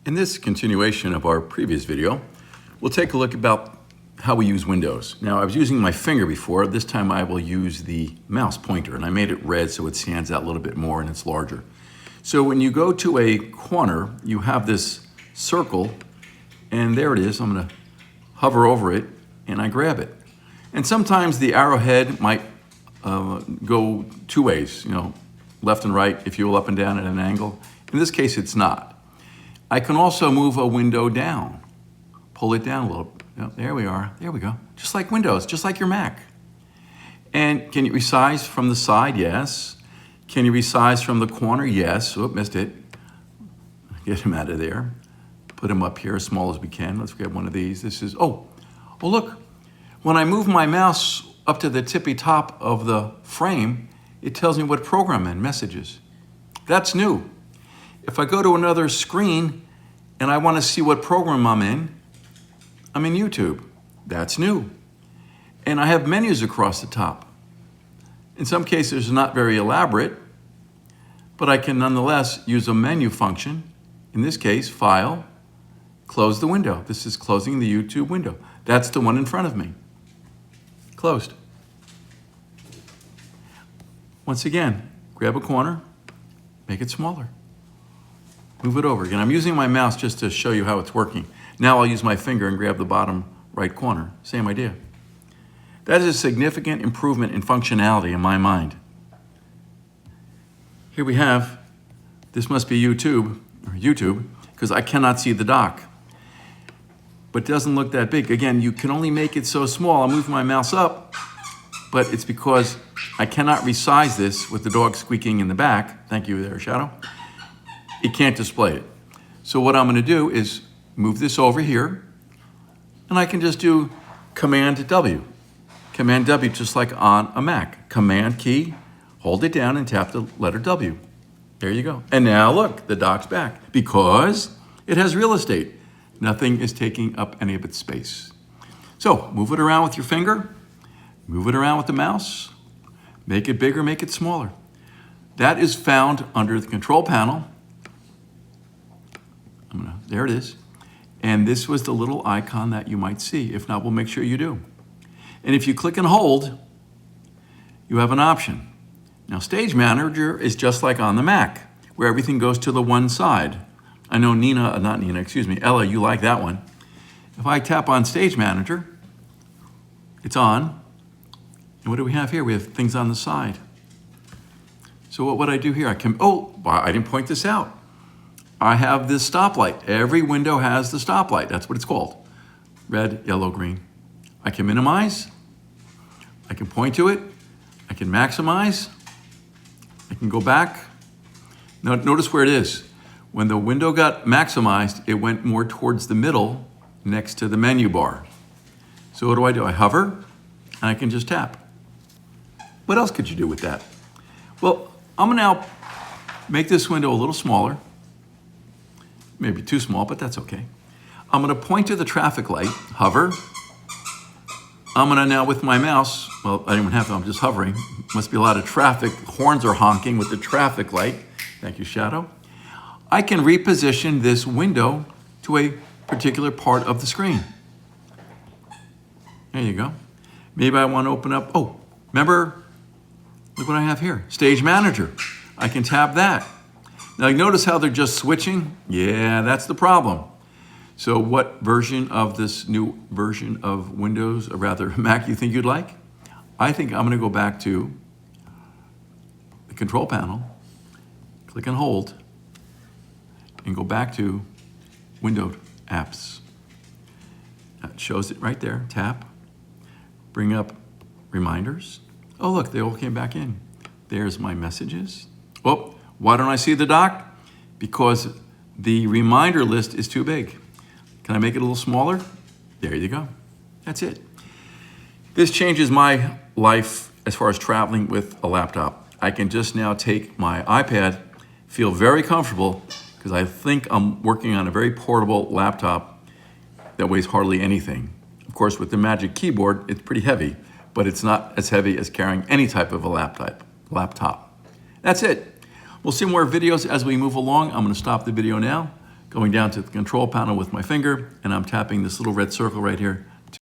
In this continuation of our previous video, we'll take a look about how we use Windows. Now, I was using my finger before. This time I will use the mouse pointer, and I made it red so it stands out a little bit more and it's larger. So when you go to a corner, you have this circle, and there it is. I'm going to hover over it, and I grab it. And sometimes the arrowhead might go two ways, left and right, if you will, up and down at an angle. In this case, it's not. I can also move a window down, pull it down a little. There we are. There we go. Just like Windows, just like your Mac. And can you resize from the side? Yes. Can you resize from the corner? Yes. Oh, missed it. Get him out of there. Put him up here as small as we can. Let's grab one of these. This is, oh, look. When I move my mouse up to the tippy top of the frame, it tells me what program I'm in, messages. That's new. If I go to another screen and I want to see what program I'm in YouTube. That's new. And I have menus across the top. In some cases, not very elaborate, but I can nonetheless use a menu function. In this case, File, close the window. This is closing the YouTube window. That's the one in front of me. Closed. Once again, grab a corner, make it smaller. Move it over again. I'm using my mouse just to show you how it's working. Now I'll use my finger and grab the bottom right corner. Same idea. That is a significant improvement in functionality in my mind. Here we have, this must be YouTube, because I cannot see the dock. But it doesn't look that big. Again, you can only make it so small. I'll move my mouse up, but it's because I cannot resize this with the dog squeaking in the back. Thank you there, Shadow. It can't display it. So what I'm going to do is move this over here, and I can just do Command W. Command W, just like on a Mac. Command key, hold it down and tap the letter W. There you go. And now look, the dock's back because it has real estate. Nothing is taking up any of its space. So move it around with your finger, move it around with the mouse, make it bigger, make it smaller. That is found under the control panel. There it is. And this was the little icon that you might see. If not, we'll make sure you do. And if you click and hold, you have an option. Now, Stage Manager is just like on the Mac, where everything goes to the one side. I know Ella, you like that one. If I tap on Stage Manager, it's on. And what do we have here? We have things on the side. So what would I do here? I didn't point this out. I have this stoplight. Every window has the stoplight. That's what it's called. Red, yellow, green. I can minimize. I can point to it. I can maximize. I can go back. Now, notice where it is. When the window got maximized, it went more towards the middle next to the menu bar. So what do? I hover, and I can just tap. What else could you do with that? Well, I'm going to now make this window a little smaller. Maybe too small, but that's okay. I'm going to point to the traffic light, hover. I'm going to now, with my mouse, well, I don't even have to, I'm just hovering. Must be a lot of traffic. Horns are honking with the traffic light. Thank you, Shadow. I can reposition this window to a particular part of the screen. There you go. Maybe I want to open up, remember, look what I have here, Stage Manager. I can tap that. Now, you notice how they're just switching? Yeah, that's the problem. So what version of this new version of Windows, or rather Mac, you think you'd like? I think I'm going to go back to the control panel, click and hold, and go back to Window Apps. That shows it right there. Tap, bring up reminders. Oh, look, they all came back in. There's my messages. Why don't I see the dock? Because the reminder list is too big. Can I make it a little smaller? There you go. That's it. This changes my life as far as traveling with a laptop. I can just now take my iPad, feel very comfortable, because I think I'm working on a very portable laptop that weighs hardly anything. Of course, with the Magic Keyboard, it's pretty heavy, but it's not as heavy as carrying any type of a laptop. That's it. We'll see more videos as we move along. I'm going to stop the video now. going down to the control panel with my finger, and I'm tapping this little red circle right here